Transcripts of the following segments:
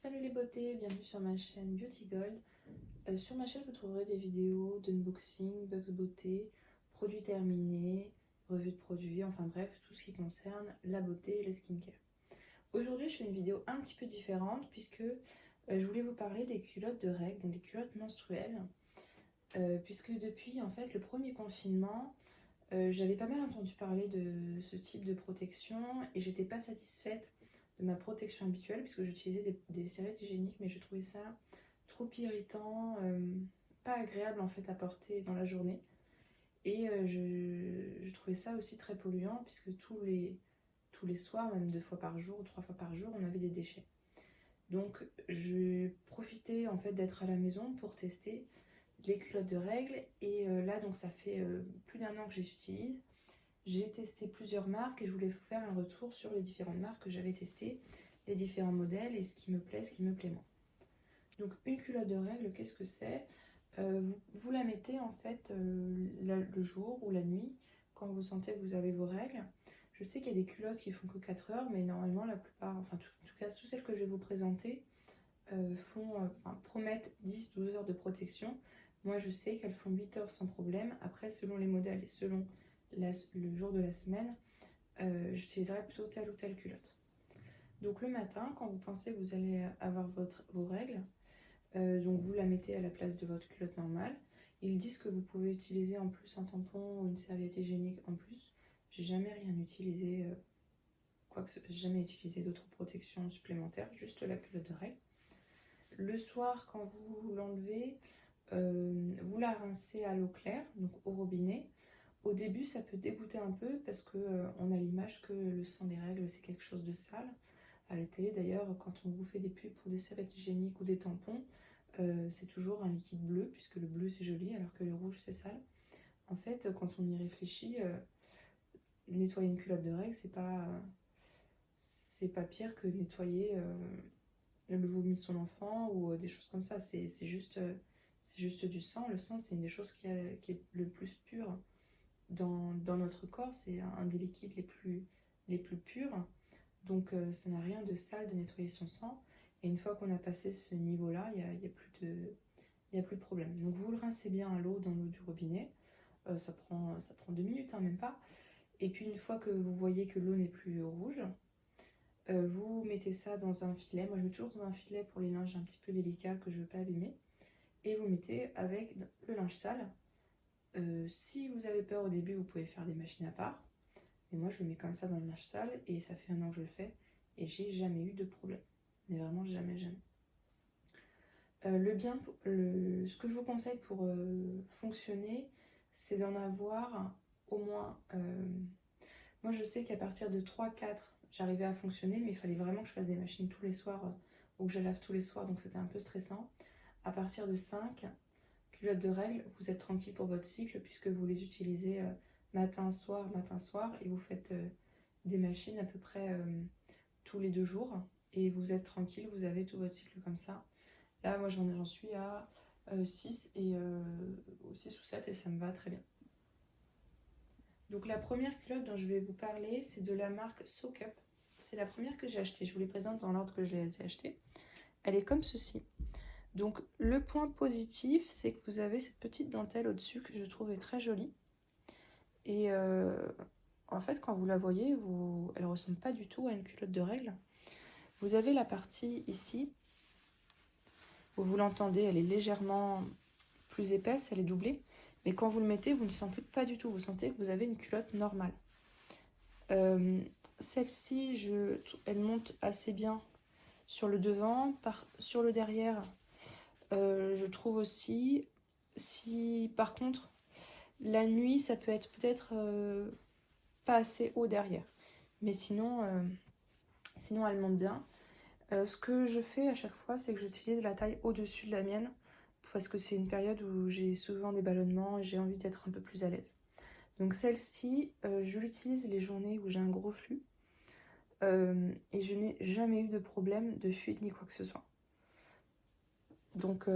Salut les beautés, bienvenue sur ma chaîne Beauty Gold. Sur ma chaîne, vous trouverez des vidéos d'unboxing, bugs beauté, produits terminés, revues de produits, enfin bref, tout ce qui concerne la beauté et le skincare. Aujourd'hui, je fais une vidéo un petit peu différente puisque je voulais vous parler des culottes de règles, donc des culottes menstruelles. Puisque depuis en fait le premier confinement, j'avais pas mal entendu parler de ce type de protection et j'étais pas satisfaite de ma protection habituelle puisque j'utilisais des serviettes hygiéniques, mais je trouvais ça trop irritant, pas agréable en fait à porter dans la journée. Et je trouvais ça aussi très polluant puisque tous les soirs, même 2 fois par jour ou 3 fois par jour, on avait des déchets. Donc je profitais en fait d'être à la maison pour tester les culottes de règles et là donc ça fait plus d'1 an que je les utilise. J'ai testé plusieurs marques et je voulais vous faire un retour sur les différentes marques que j'avais testées, les différents modèles et ce qui me plaît, ce qui me plaît moins. Donc une culotte de règles, qu'est-ce que c'est? Vous la mettez en fait le jour ou la nuit quand vous sentez que vous avez vos règles. Je sais qu'il y a des culottes qui font que 4 heures, mais normalement la plupart, enfin en tout cas toutes celles que je vais vous présenter promettent 10-12 heures de protection. Moi je sais qu'elles font 8 heures sans problème. Après selon les modèles et selon le jour de la semaine, j'utiliserai plutôt telle ou telle culotte. Donc le matin, quand vous pensez que vous allez avoir vos règles, donc vous la mettez à la place de votre culotte normale. Ils disent que vous pouvez utiliser en plus un tampon ou une serviette hygiénique en plus. J'ai jamais rien utilisé, jamais utilisé d'autres protections supplémentaires, juste la culotte de règles. Le soir, quand vous l'enlevez, vous la rincez à l'eau claire, donc au robinet. Au début, ça peut dégoûter un peu parce qu'on a l'image que le sang des règles, c'est quelque chose de sale. À la télé, d'ailleurs, quand on vous fait des pubs pour des serviettes hygiéniques ou des tampons, c'est toujours un liquide bleu, puisque le bleu c'est joli, alors que le rouge c'est sale. En fait, quand on y réfléchit, nettoyer une culotte de règles, c'est pas pire que nettoyer le vomi de son enfant ou des choses comme ça. C'est juste du sang. Le sang, c'est une des choses qui est le plus pur dans notre corps. C'est un des liquides les plus purs. Donc ça n'a rien de sale de nettoyer son sang. Et une fois qu'on a passé ce niveau-là, il y a plus de problème. Donc vous le rincez bien à l'eau, dans l'eau du robinet. Ça prend 2 minutes, hein, même pas. Et puis une fois que vous voyez que l'eau n'est plus rouge, vous mettez ça dans un filet. Moi je mets toujours dans un filet pour les linges un petit peu délicats que je ne veux pas abîmer. Et vous mettez avec le linge sale. Si vous avez peur au début, vous pouvez faire des machines à part. Mais moi je le mets comme ça dans le linge sale et ça fait 1 an que je le fais. Et j'ai jamais eu de problème. Mais vraiment jamais, jamais. Ce que je vous conseille pour fonctionner, c'est d'en avoir au moins... moi je sais qu'à partir de 3-4, j'arrivais à fonctionner, mais il fallait vraiment que je fasse des machines tous les soirs ou que je lave tous les soirs, donc c'était un peu stressant. À partir de 5, culottes de règles, vous êtes tranquille pour votre cycle puisque vous les utilisez matin, soir, et vous faites des machines à peu près tous les 2 jours et vous êtes tranquille, vous avez tout votre cycle comme ça. Là, moi, j'en suis à 6 6 ou 7 et ça me va très bien. Donc la première culotte dont je vais vous parler, c'est de la marque Soak Up. C'est la première que j'ai achetée. Je vous les présente dans l'ordre que je les ai achetées. Elle est comme ceci. Donc le point positif, c'est que vous avez cette petite dentelle au-dessus que je trouvais très jolie. Et en fait, quand vous la voyez, elle ne ressemble pas du tout à une culotte de règles. Vous avez la partie ici. Vous l'entendez, elle est légèrement plus épaisse, elle est doublée. Mais quand vous le mettez, vous ne sentez pas du tout. Vous sentez que vous avez une culotte normale. Celle-ci, elle monte assez bien sur le devant. Sur le derrière, je trouve aussi. Si par contre, la nuit, ça peut être peut-être pas assez haut derrière. Mais sinon, elle monte bien. Ce que je fais à chaque fois, c'est que j'utilise la taille au-dessus de la mienne parce que c'est une période où j'ai souvent des ballonnements et j'ai envie d'être un peu plus à l'aise. Donc celle-ci, je l'utilise les journées où j'ai un gros flux et je n'ai jamais eu de problème de fuite ni quoi que ce soit. Donc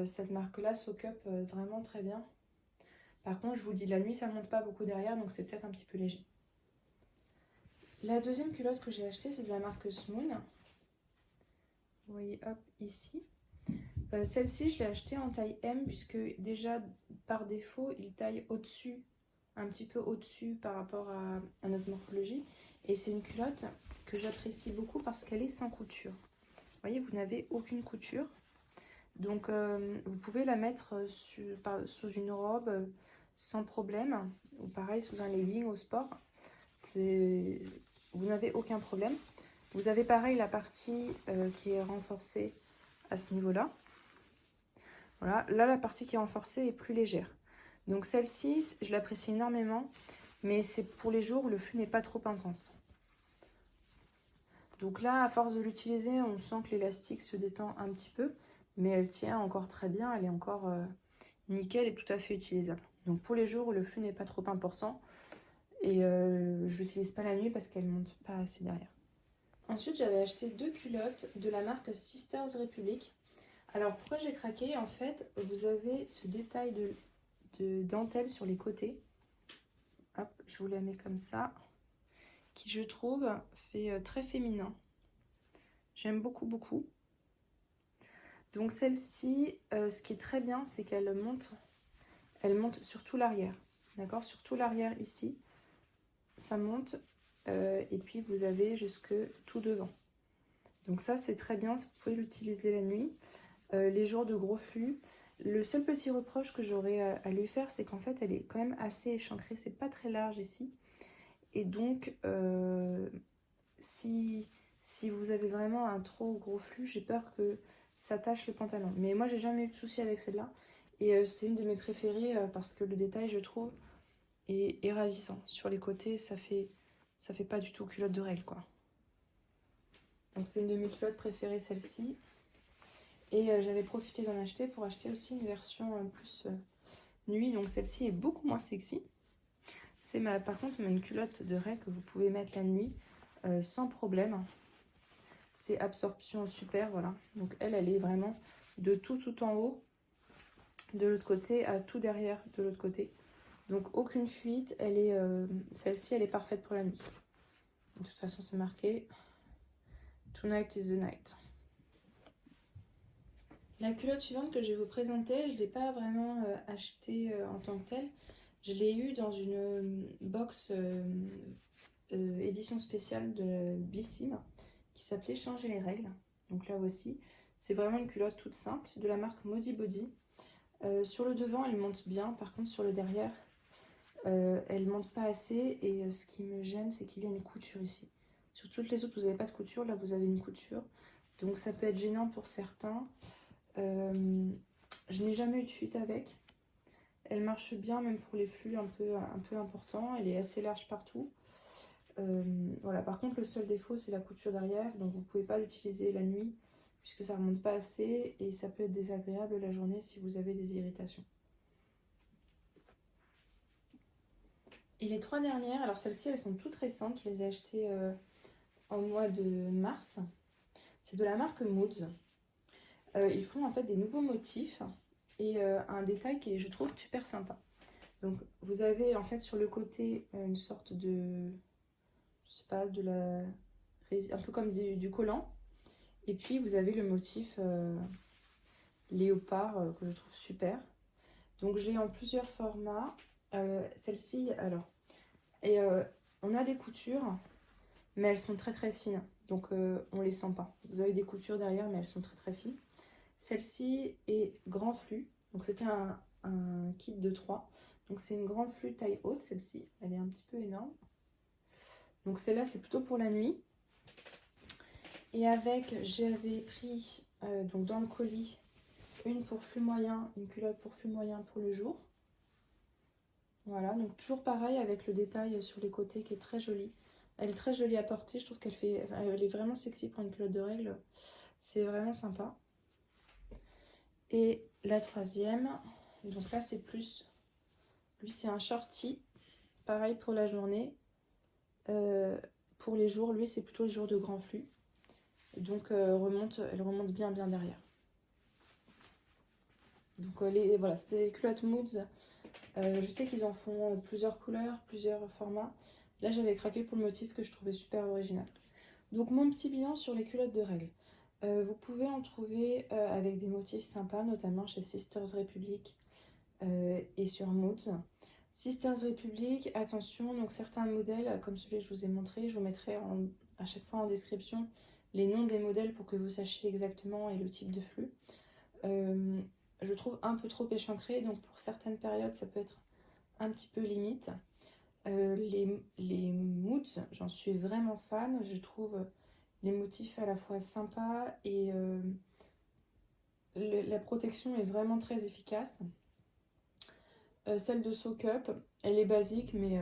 cette marque-là, Soak Up, vraiment très bien. Par contre, je vous dis, la nuit, ça ne monte pas beaucoup derrière, donc c'est peut-être un petit peu léger. La deuxième culotte que j'ai achetée, c'est de la marque Smoon. Vous voyez, hop, ici. Celle-ci, je l'ai achetée en taille M, puisque déjà, par défaut, il taille au-dessus, un petit peu au-dessus par rapport à notre morphologie. Et c'est une culotte que j'apprécie beaucoup parce qu'elle est sans couture. Vous voyez, vous n'avez aucune couture. Donc, vous pouvez la mettre sous une robe sans problème. Ou pareil, sous un legging au sport. Vous n'avez aucun problème. Vous avez pareil la partie qui est renforcée à ce niveau-là. Voilà, là la partie qui est renforcée est plus légère. Donc celle-ci, je l'apprécie énormément, mais c'est pour les jours où le flux n'est pas trop intense. Donc là, à force de l'utiliser, on sent que l'élastique se détend un petit peu, mais elle tient encore très bien, elle est encore nickel et tout à fait utilisable. Donc pour les jours où le flux n'est pas trop important, et je l'utilise pas la nuit parce qu'elle monte pas assez derrière. Ensuite, j'avais acheté 2 culottes de la marque Sisters Republic. Alors pourquoi j'ai craqué? En fait, vous avez ce détail de dentelle sur les côtés. Hop, je vous la mets comme ça. Qui, je trouve, fait très féminin. J'aime beaucoup, beaucoup. Donc celle-ci, ce qui est très bien, c'est qu'elle monte, sur tout l'arrière. D'accord? Sur tout l'arrière ici, ça monte. Et puis vous avez jusque tout devant. Donc ça, c'est très bien. Vous pouvez l'utiliser la nuit. Les jours de gros flux. Le seul petit reproche que j'aurais à lui faire, c'est qu'en fait, elle est quand même assez échancrée. C'est pas très large ici. Et donc, si vous avez vraiment un trop gros flux, j'ai peur que ça tache le pantalon. Mais moi, j'ai jamais eu de souci avec celle-là. Et c'est une de mes préférées parce que le détail, je trouve, est ravissant. Sur les côtés, ça fait pas du tout culotte de règle, quoi. Donc c'est une de mes culottes préférées, celle-ci. Et j'avais profité d'en acheter pour acheter aussi une version plus nuit. Donc celle-ci est beaucoup moins sexy. C'est par contre une culotte de règle que vous pouvez mettre la nuit sans problème. C'est absorption super, voilà. Donc elle est vraiment de tout en haut de l'autre côté à tout derrière de l'autre côté. Donc aucune fuite. Celle-ci, elle est parfaite pour la nuit. De toute façon, c'est marqué Tonight is the night. La culotte suivante que je vais vous présenter, je ne l'ai pas vraiment achetée en tant que telle. Je l'ai eue dans une box édition spéciale de Blissim qui s'appelait Changer les règles. Donc là aussi, c'est vraiment une culotte toute simple. C'est de la marque Modi Body. Sur le devant, elle monte bien. Par contre, sur le derrière, elle ne monte pas assez. Et ce qui me gêne, c'est qu'il y a une couture ici. Sur toutes les autres, vous n'avez pas de couture. Là, vous avez une couture. Donc ça peut être gênant pour certains. Je n'ai jamais eu de fuite avec. Elle marche bien même pour les flux un peu importants. Elle est assez large partout. Voilà. Par contre, le seul défaut, c'est la couture derrière. Donc vous ne pouvez pas l'utiliser la nuit puisque ça ne remonte pas assez. Et ça peut être désagréable la journée si vous avez des irritations. Et les 3 dernières, alors celles-ci, elles sont toutes récentes. Je les ai achetées en mois de mars. C'est de la marque Moods. Ils font en fait des nouveaux motifs et un détail qui est, je trouve, super sympa. Donc vous avez en fait sur le côté une sorte de, je sais pas, un peu comme du collant. Et puis vous avez le motif léopard que je trouve super. Donc j'ai en plusieurs formats. Celle-ci, alors, et on a des coutures, mais elles sont très très fines. Donc on les sent pas. Vous avez des coutures derrière, mais elles sont très très fines. Celle-ci est grand flux, donc c'était un kit de 3. Donc c'est une grande flux taille haute, celle-ci, elle est un petit peu énorme. Donc celle-là, c'est plutôt pour la nuit. Et avec, j'avais pris donc dans le colis, une pour flux moyen, une culotte pour flux moyen pour le jour. Voilà, donc toujours pareil avec le détail sur les côtés qui est très joli. Elle est très jolie à porter, je trouve elle est vraiment sexy pour une culotte de règle. C'est vraiment sympa. Et la troisième, donc là c'est plus, lui c'est un shorty, pareil pour la journée. Pour les jours, lui c'est plutôt les jours de grand flux. Donc elle remonte bien derrière. Donc voilà, c'était les culottes Moods. Je sais qu'ils en font plusieurs couleurs, plusieurs formats. Là j'avais craqué pour le motif que je trouvais super original. Donc mon petit bilan sur les culottes de règle. Vous pouvez en trouver avec des motifs sympas, notamment chez Sisters Republic et sur Moods. Sisters Republic, attention, donc certains modèles, comme celui que je vous ai montré, je vous mettrai à chaque fois en description les noms des modèles pour que vous sachiez exactement et le type de flux. Je trouve un peu trop échancré, donc pour certaines périodes, ça peut être un petit peu limite. Les moods, j'en suis vraiment fan. Je trouve les motifs à la fois sympas et la protection est vraiment très efficace. Celle de Soak Up, elle est basique, mais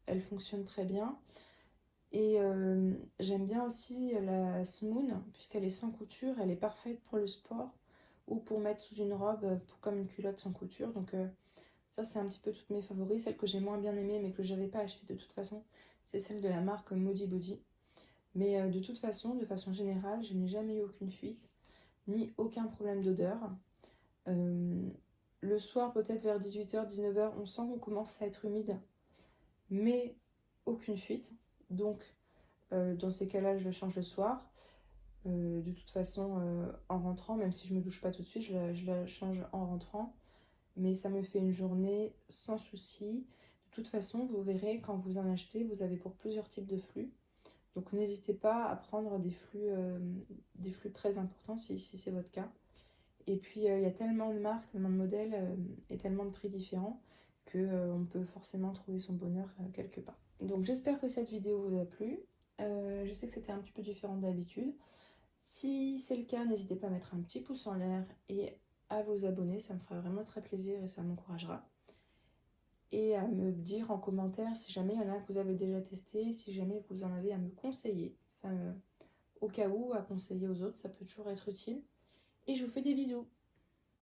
elle fonctionne très bien. Et j'aime bien aussi la Smoon, puisqu'elle est sans couture, elle est parfaite pour le sport ou pour mettre sous une robe comme une culotte sans couture. Donc ça, c'est un petit peu toutes mes favoris. Celle que j'ai moins bien aimée, mais que je n'avais pas achetée de toute façon, c'est celle de la marque Maudie Body. Mais de toute façon, de façon générale, je n'ai jamais eu aucune fuite, ni aucun problème d'odeur. Le soir, peut-être vers 18h, 19h, on sent qu'on commence à être humide, mais aucune fuite. Donc, dans ces cas-là, je le change le soir. De toute façon, en rentrant, même si je me douche pas tout de suite, je la change en rentrant. Mais ça me fait une journée sans souci. De toute façon, vous verrez, quand vous en achetez, vous avez pour plusieurs types de flux. Donc n'hésitez pas à prendre des flux très importants si c'est votre cas. Et puis il y a tellement de marques, tellement de modèles et tellement de prix différents qu'on peut forcément trouver son bonheur quelque part. Donc j'espère que cette vidéo vous a plu. Je sais que c'était un petit peu différent d'habitude. Si c'est le cas, n'hésitez pas à mettre un petit pouce en l'air et à vous abonner, ça me fera vraiment très plaisir et ça m'encouragera. Et à me dire en commentaire si jamais il y en a que vous avez déjà testé, si jamais vous en avez à me conseiller. Au cas où, à conseiller aux autres, ça peut toujours être utile. Et je vous fais des bisous.